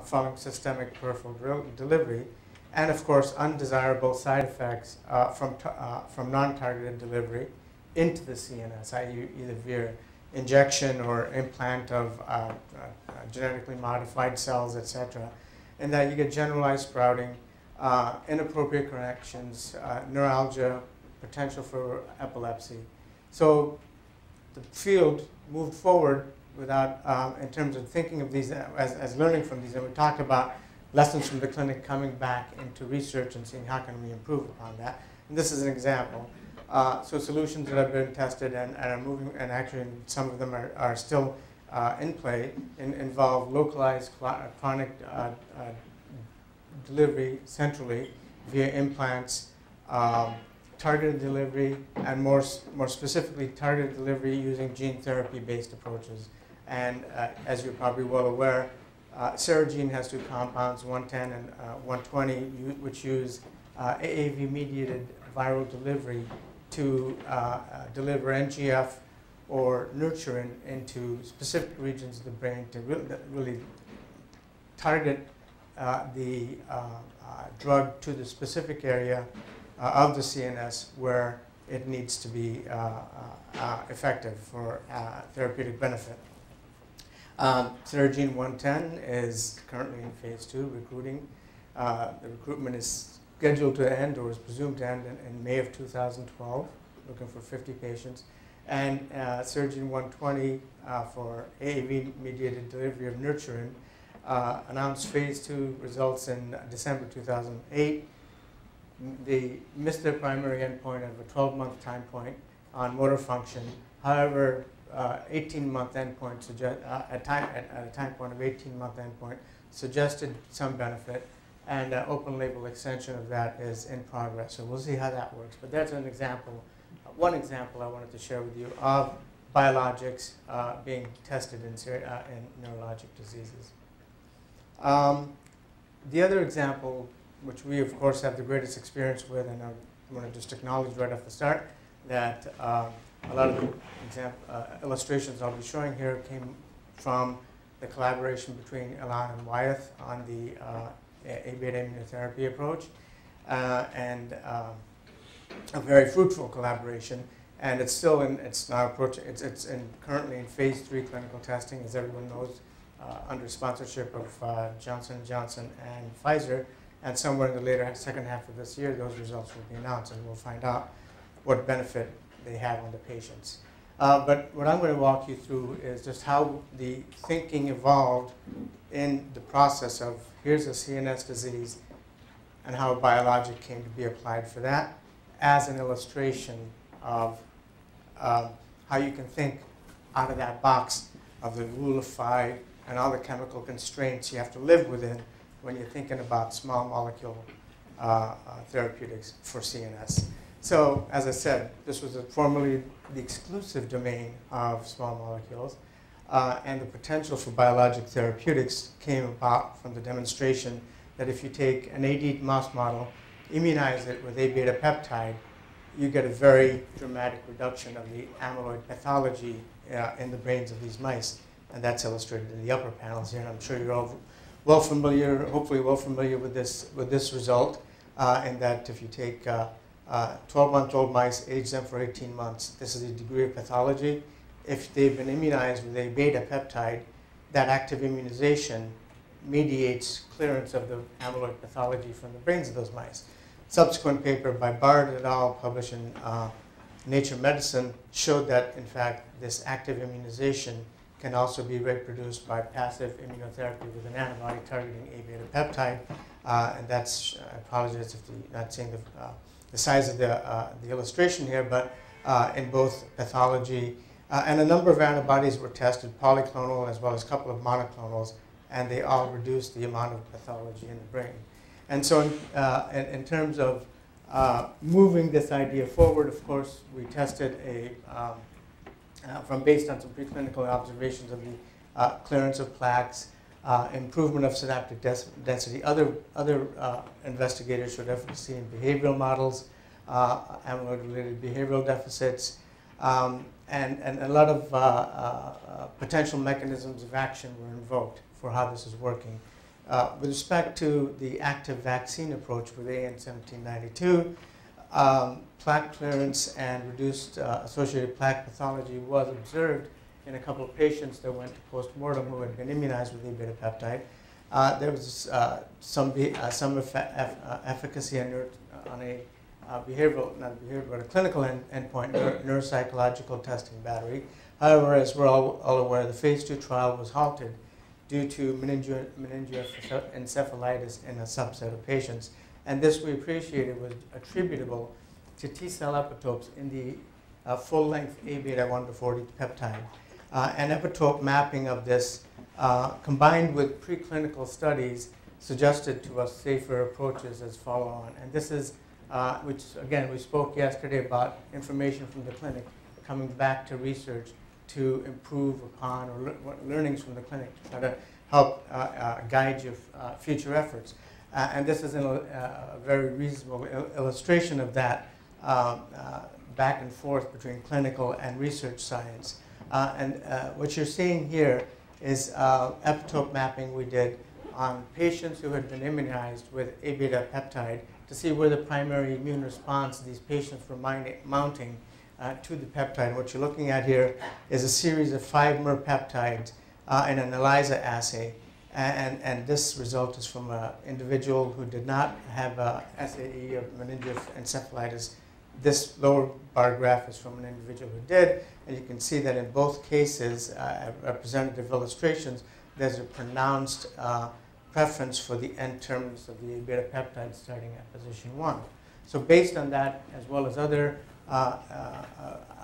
following systemic peripheral delivery, and of course undesirable side effects from non-targeted delivery into the CNS, i.e. either via injection or implant of genetically modified cells, etc., and that you get generalized sprouting, inappropriate corrections, neuralgia, potential for epilepsy. So the field moved forward without, in terms of thinking of these as learning from these, and we talked about lessons from the clinic coming back into research and seeing how can we improve upon that. And this is an example. So solutions that have been tested and are moving, and actually some of them are still in play, involve localized chronic delivery centrally via implants, targeted delivery, and more specifically targeted delivery using gene therapy-based approaches. And as you're probably well aware, Serogene has two compounds, 110 and 120, which use AAV-mediated viral delivery to deliver NGF or nurturin into specific regions of the brain to really target the drug to the specific area of the CNS where it needs to be effective for therapeutic benefit. Serogene 110 is currently in phase 2 recruiting. The recruitment is scheduled to end, or is presumed to end, in May of 2012, looking for 50 patients. And Serogene 120 for AAV-mediated delivery of nurturin announced phase 2 results in December 2008. They missed their primary endpoint of a 12-month time point on motor function. However, 18-month endpoint at a time point of 18-month endpoint suggested some benefit, and open label extension of that is in progress. So we'll see how that works. But that's an example, one example I wanted to share with you of biologics being tested in neurologic diseases. The other example, which we of course have the greatest experience with, and I want to just acknowledge right off the start that a lot of the illustrations I'll be showing here came from the collaboration between Ilan and Wyeth on the A-beta immunotherapy approach, and a very fruitful collaboration. And it's still in, it's now approaching, it's currently in phase 3 clinical testing, as everyone knows, under sponsorship of Johnson & Johnson and Pfizer. And somewhere in the later second half of this year, those results will be announced, and we'll find out what benefit they have on the patients. But what I'm going to walk you through is just how the thinking evolved in the process of, here's a CNS disease, and how a biologic came to be applied for that, as an illustration of how you can think out of that box of the rule of 5 and all the chemical constraints you have to live within when you're thinking about small molecule therapeutics for CNS. So, as I said, this was formerly the exclusive domain of small molecules, and the potential for biologic therapeutics came about from the demonstration that if you take an AD mouse model, immunize it with A-beta peptide, you get a very dramatic reduction of the amyloid pathology in the brains of these mice. And that's illustrated in the upper panels here. And I'm sure you're all well familiar, hopefully well familiar with this result, in that if you take 12-month-old mice, age them for 18 months, this is the degree of pathology. If they've been immunized with a beta peptide, that active immunization mediates clearance of the amyloid pathology from the brains of those mice. Subsequent paper by Bard et al., published in Nature Medicine, showed that, in fact, this active immunization can also be reproduced by passive immunotherapy with an antibody targeting A-beta peptide. And that's, I apologize if you're not seeing the size of the illustration here, but in both pathology, and a number of antibodies were tested, polyclonal as well as a couple of monoclonals, and they all reduced the amount of pathology in the brain. And so in terms of moving this idea forward, of course, we tested based on some preclinical observations of the clearance of plaques, improvement of synaptic density. Other investigators showed efficacy in behavioral models, amyloid-related behavioral deficits, and a lot of potential mechanisms of action were invoked for how this is working. With respect to the active vaccine approach with AN1792, plaque clearance and reduced associated plaque pathology was observed in a couple of patients that went to postmortem who had been immunized with A-beta peptide. There was some efficacy on a behavioral, not behavioral, but a clinical endpoint, neuropsychological testing battery. However, as we're all aware, the phase 2 trial was halted due to meningoencephalitis in a subset of patients. And this, we appreciated, was attributable to T-cell epitopes in the full-length A-beta 1 to 40 peptide. And epitope mapping of this, combined with preclinical studies, suggested to us safer approaches as follow-on. And this is, which again, we spoke yesterday about information from the clinic coming back to research to improve upon or learnings from the clinic to try to help guide your future efforts. And this is a very reasonable illustration of that back and forth between clinical and research science. And what you're seeing here is epitope mapping we did on patients who had been immunized with A-beta peptide to see where the primary immune response these patients were mounting to the peptide. What you're looking at here is a series of 5 mer peptides in an ELISA assay. And this result is from an individual who did not have a SAE of meningoencephalitis. This lower bar graph is from an individual who did. And you can see that in both cases, representative illustrations, there's a pronounced preference for the end terminus of the A-beta peptide starting at position 1. So based on that, as well as other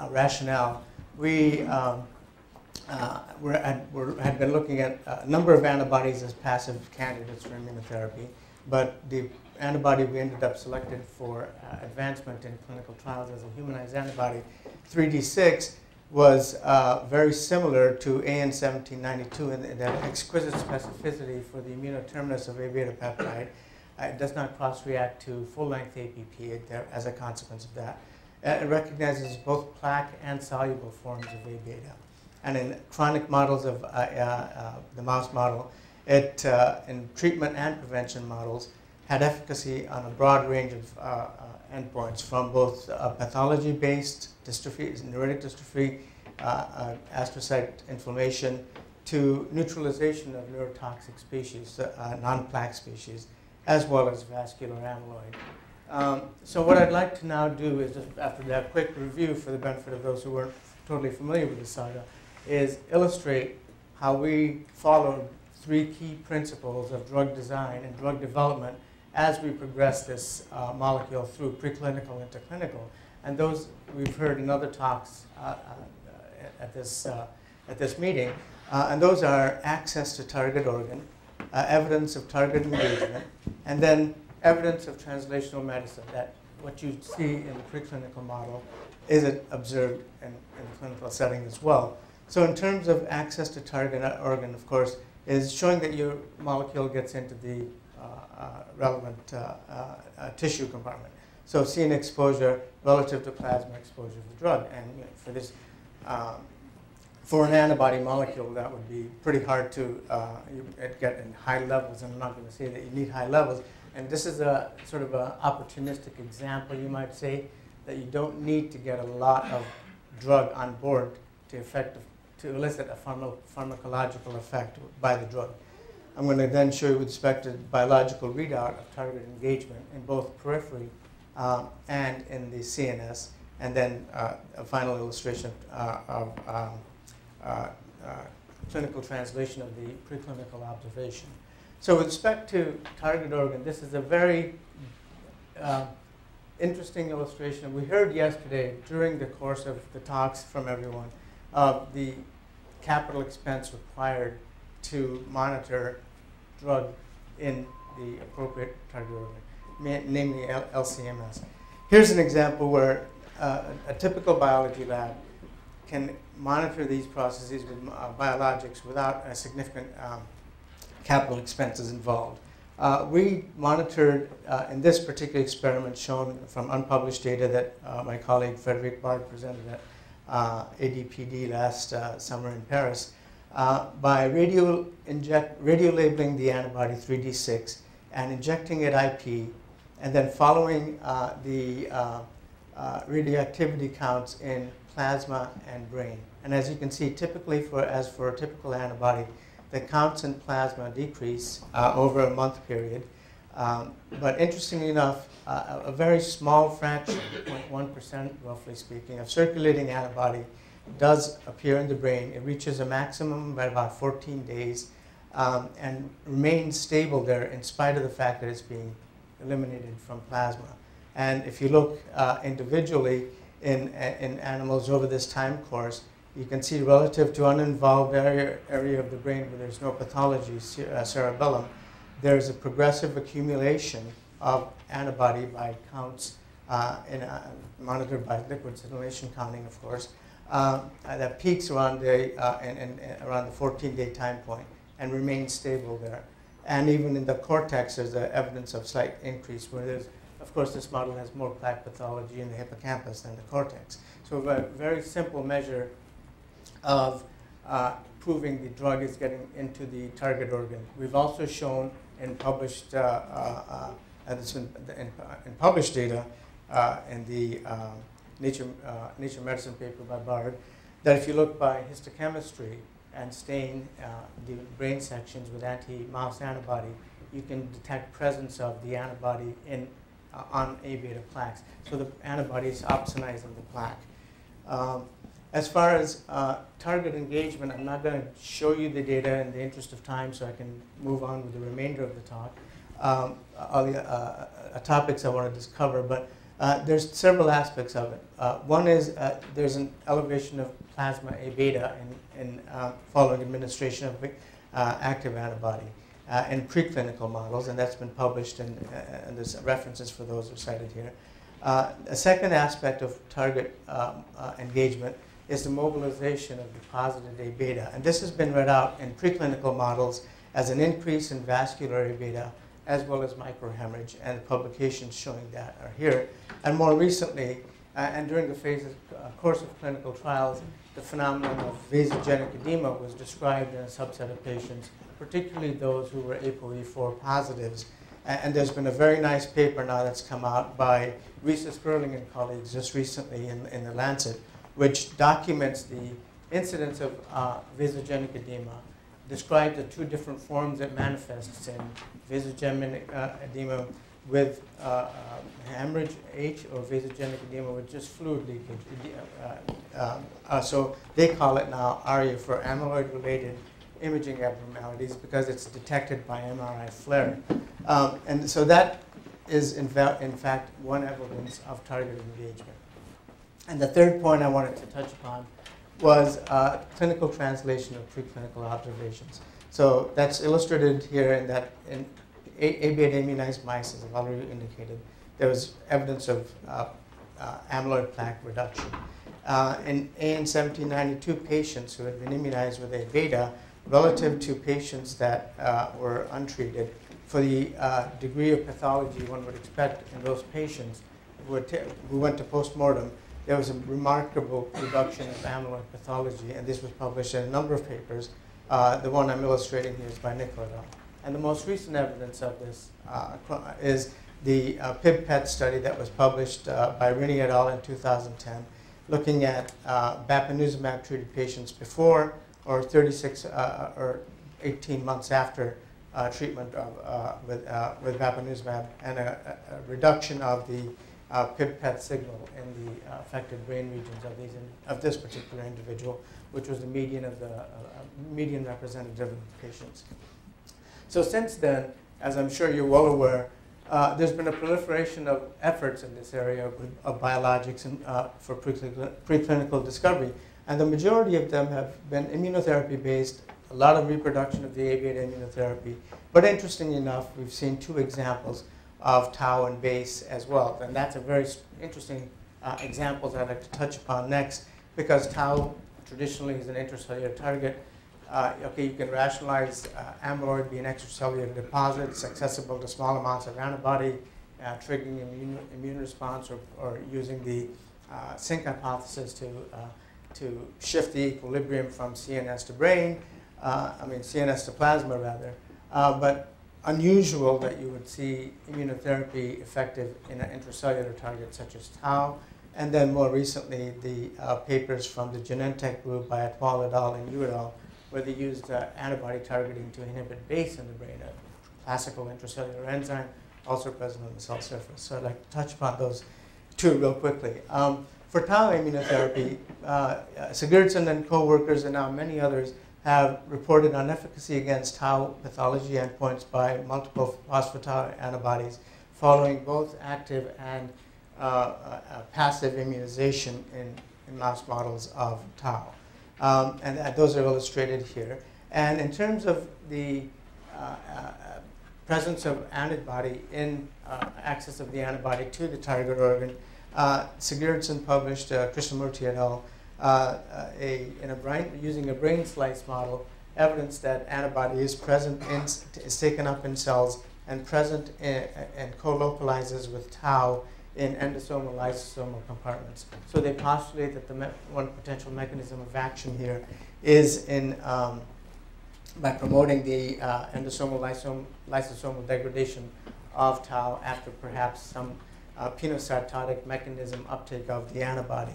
rationale, we had been looking at a number of antibodies as passive candidates for immunotherapy, but the antibody we ended up selected for advancement in clinical trials as a humanized antibody, 3D6, was very similar to AN1792 in that exquisite specificity for the immunoterminus of A-beta peptide. It does not cross-react to full-length APP as a consequence of that. It recognizes both plaque and soluble forms of A-beta. And in chronic models of the mouse model, it, in treatment and prevention models, had efficacy on a broad range of endpoints, from both pathology-based dystrophy, neuritic dystrophy, astrocyte inflammation, to neutralization of neurotoxic species, non-plaque species, as well as vascular amyloid. So what I'd like to now do is, just after that quick review for the benefit of those who weren't totally familiar with the saga, is illustrate how we followed 3 key principles of drug design and drug development as we progress this molecule through preclinical into clinical. And those we've heard in other talks at this meeting. And those are access to target organ, evidence of target engagement, and then evidence of translational medicine, that what you see in the preclinical model is observed in the clinical setting as well. So in terms of access to target organ, of course, is showing that your molecule gets into the relevant tissue compartment. So seeing exposure relative to plasma exposure to the drug. And for this, for an antibody molecule, that would be pretty hard to get in high levels. And I'm not going to say that you need high levels. And this is a sort of an opportunistic example, you might say, that you don't need to get a lot of drug on board to elicit a pharmacological effect by the drug. I'm going to then show you with respect to biological readout of target engagement in both periphery and in the CNS, and then a final illustration of clinical translation of the preclinical observation. So with respect to target organ, this is a very interesting illustration. We heard yesterday during the course of the talks from everyone of the capital expense required to monitor drug in the appropriate target organ, namely LCMS. Here's an example where a typical biology lab can monitor these processes with biologics without a significant capital expenses involved. We monitored, in this particular experiment shown from unpublished data that my colleague Frederic Bard presented at ADPD last summer in Paris, by radio labeling the antibody 3D6 and injecting it IP, and then following the radioactivity counts in plasma and brain. And as you can see, typically as for a typical antibody, the counts in plasma decrease over a month period. But interestingly enough, a very small fraction, 0.1% roughly speaking, of circulating antibody does appear in the brain. It reaches a maximum by about 14 days and remains stable there in spite of the fact that it's being eliminated from plasma. And if you look individually in animals over this time course, you can see relative to uninvolved area of the brain where there's no pathology, cerebellum, there's a progressive accumulation of antibody by counts monitored by liquid scintillation counting, of course, that peaks around around the 14-day time point and remains stable there. And even in the cortex, there's evidence of slight increase where there's, of course, this model has more plaque pathology in the hippocampus than the cortex. So a very simple measure of proving the drug is getting into the target organ. We've also shown in published published data in the Nature Medicine paper by Bard that if you look by histochemistry and stain the brain sections with anti-mouse antibody, you can detect presence of the antibody on A beta plaques. So the antibody is opsonizing the plaque. As far as target engagement, I'm not going to show you the data in the interest of time, so I can move on with the remainder of the talk. All the topics I wanted to cover, but there's several aspects of it. One is there's an elevation of plasma A beta in following administration of active antibody in preclinical models, and that's been published, and there's references for those are cited here. A second aspect of target engagement is the mobilization of deposited A beta, and this has been read out in preclinical models as an increase in vascular A beta as well as microhemorrhage, and publications showing that are here. And more recently, and during the course of clinical trials, the phenomenon of vasogenic edema was described in a subset of patients, particularly those who were ApoE4 positives. And there's been a very nice paper now that's come out by Risa Sperling and colleagues just recently in the Lancet, which documents the incidence of vasogenic edema, describes the two different forms it manifests in: vasogenic edema with hemorrhage H, or vasogenic edema with just fluid leakage. So they call it now ARIA for amyloid-related imaging abnormalities because it's detected by MRI flare. And so that is, in fact, one evidence of target engagement. And the third point I wanted to touch upon was clinical translation of preclinical observations. So that's illustrated here in that in A-beta immunized mice, as I've already indicated, there was evidence of amyloid plaque reduction. In AN1792 patients who had been immunized with A-beta, relative to patients that were untreated, for the degree of pathology one would expect in those patients who went to postmortem, there was a remarkable reduction of amyloid pathology, and this was published in a number of papers. The one I'm illustrating here is by Nicola et al. And the most recent evidence of this is the PIB-PET study that was published by Rini et al. In 2010, looking at bapineuzumab-treated patients before or 36 or 18 months after treatment with bapineuzumab, and a reduction of the PIB-PET signal in the affected brain regions of this particular individual, which was the median of the median representative of the patients. So since then, as I'm sure you're well aware, there's been a proliferation of efforts in this area of biologics and, for preclinical discovery, and the majority of them have been immunotherapy-based, a lot of reproduction of the A-beta immunotherapy, but interestingly enough, we've seen two examples of tau and base as well, and that's a very interesting example that I'd like to touch upon next, because tau traditionally is an intracellular target. Okay, you can rationalize amyloid being extracellular deposit. It's accessible to small amounts of antibody, triggering immune response, or using the sync hypothesis to shift the equilibrium from CNS to brain. CNS to plasma rather, but unusual that you would see immunotherapy effective in an intracellular target such as tau. And then more recently, the papers from the Genentech group by Atwal et al. And Yu et al., where they used antibody targeting to inhibit BACE in the brain, a classical intracellular enzyme, also present on the cell surface. So I'd like to touch upon those two real quickly. For tau immunotherapy, Sigurdsson and co-workers and now many others have reported on efficacy against tau pathology endpoints by multiple phospho-tau antibodies following both active and passive immunization in mouse models of tau. And those are illustrated here. And in terms of the presence of antibody in access of the antibody to the target organ, Sigurdsson published, Krishnamurti et al., using a brain slice model, evidence that antibody is present is taken up in cells and present and co-localizes with tau in endosomal lysosomal compartments. So they postulate that the one potential mechanism of action here is by promoting the endosomal lysosomal degradation of tau after perhaps some penocytotic mechanism uptake of the antibody.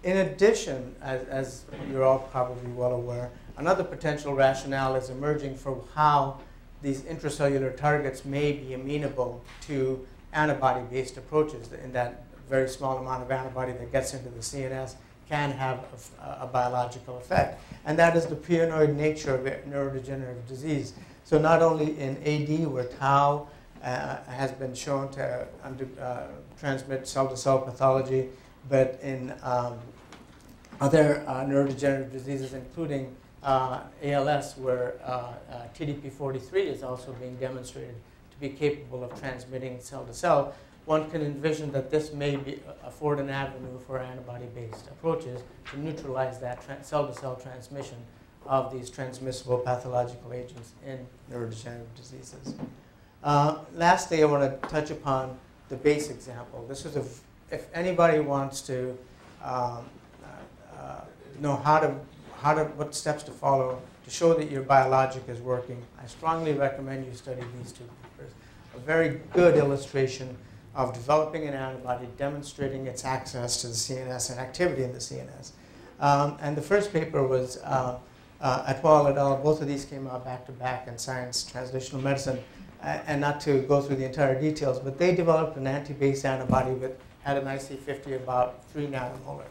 In addition, as you're all probably well aware, another potential rationale is emerging for how these intracellular targets may be amenable to antibody-based approaches, in that very small amount of antibody that gets into the CNS can have a biological effect. And that is the prion-oid nature of neurodegenerative disease. So not only in AD, where tau has been shown to transmit cell-to-cell pathology, but in other neurodegenerative diseases, including ALS, where TDP-43 is also being demonstrated to be capable of transmitting cell-to-cell, one can envision that this may afford an avenue for antibody-based approaches to neutralize that cell-to-cell transmission of these transmissible pathological agents in neurodegenerative diseases. Lastly, I want to touch upon the BACE example. This is if anybody wants to know what steps to follow to show that your biologic is working, I strongly recommend you study these two papers. A very good illustration of developing an antibody, demonstrating its access to the CNS and activity in the CNS. And the first paper was Atwal et al. Both of these came out back-to-back in Science Translational Medicine. And not to go through the entire details, but they developed an anti-BACE antibody that had an IC50 of about 3 nanomolar.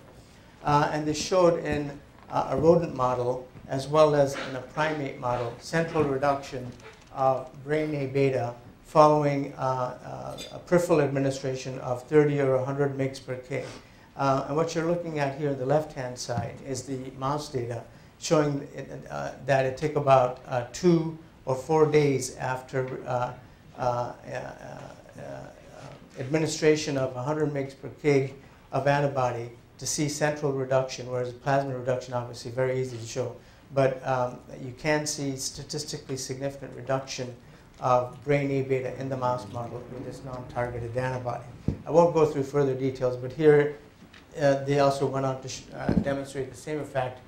And they showed in a rodent model, as well as in a primate model, central reduction of brain A beta following a peripheral administration of 30 or 100 mg per kg. And what you're looking at here on the left-hand side is the mouse data showing that it took about 2 or 4 days after administration of 100 mg per kg of antibody to see central reduction, whereas plasma reduction obviously very easy to show. But you can see statistically significant reduction of brain A beta in the mouse model with this non-targeted antibody. I won't go through further details, but here they also went on to demonstrate the same effect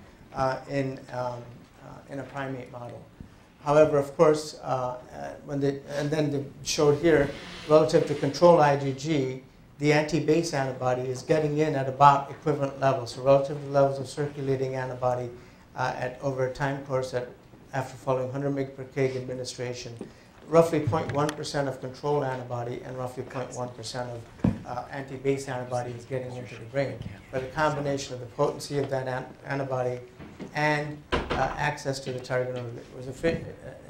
in a primate model. However, of course, then they showed here, relative to control IgG, the anti-BACE antibody is getting in at about equivalent levels. So relative to levels of circulating antibody over a time course after following 100 mg per kg administration, roughly 0.1% of control antibody and roughly 0.1% of anti-BACE antibody is getting into the brain. But a combination of the potency of that antibody and access to the target organ was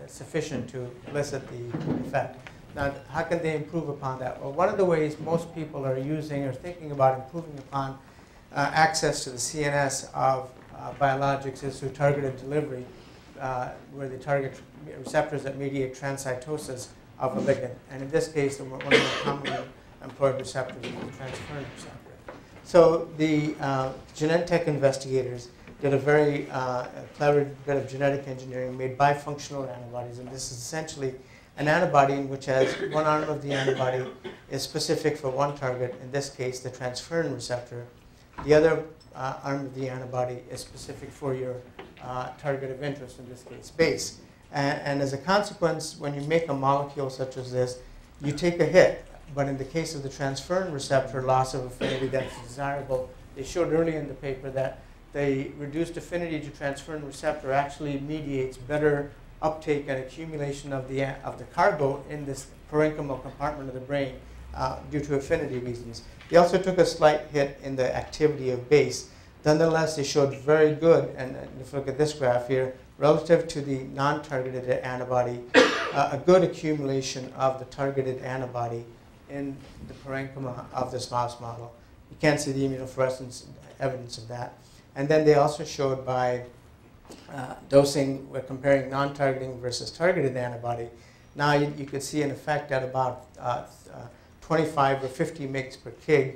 sufficient to elicit the effect. Now, how can they improve upon that? Well, one of the ways most people are using or thinking about improving upon access to the CNS of biologics is through targeted delivery, where they target receptors that mediate transcytosis of a ligand. And in this case, one of the more commonly employed receptors is the transferrin receptor. So the Genentech investigators did a very clever bit of genetic engineering, made bifunctional antibodies, and this is essentially an antibody in which has one arm of the antibody is specific for one target, in this case the transferrin receptor. The other arm of the antibody is specific for your target of interest, in this case, base. And as a consequence, when you make a molecule such as this, you take a hit. But in the case of the transferrin receptor, loss of affinity that's desirable, they showed early in the paper that the reduced affinity to transferrin receptor actually mediates better uptake and accumulation of the cargo in this parenchymal compartment of the brain due to affinity reasons. They also took a slight hit in the activity of base. Nonetheless, they showed very good, and if you look at this graph here, relative to the non-targeted antibody, a good accumulation of the targeted antibody in the parenchyma of this mouse model. You can't see the immunofluorescence evidence of that. And then they also showed by dosing, we're comparing non-targeting versus targeted antibody. Now you could see an effect at about 25 or 50 mg per kg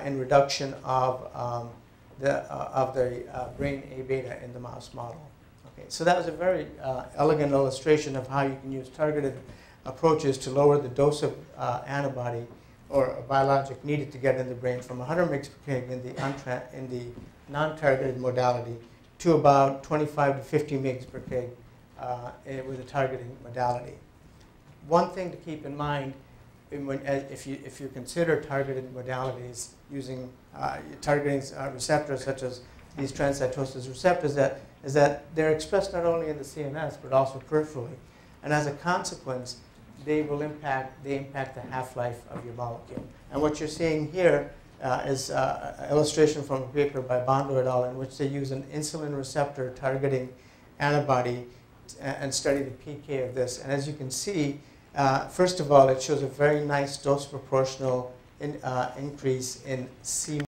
in reduction of the brain A beta in the mouse model. Okay, so that was a very elegant illustration of how you can use targeted approaches to lower the dose of antibody or a biologic needed to get in the brain from 100 mg per kg in the non-targeted modality to about 25 to 50 mg per kg with a targeting modality. One thing to keep in mind if you consider targeted modalities using targeting receptors such as these transcytosis receptors, is that they're expressed not only in the CNS but also peripherally, and as a consequence, they impact the half-life of your molecule. And what you're seeing here is an illustration from a paper by Bondo et al. In which they use an insulin receptor targeting antibody and study the PK of this. And as you can see, first of all, it shows a very nice dose proportional increase in C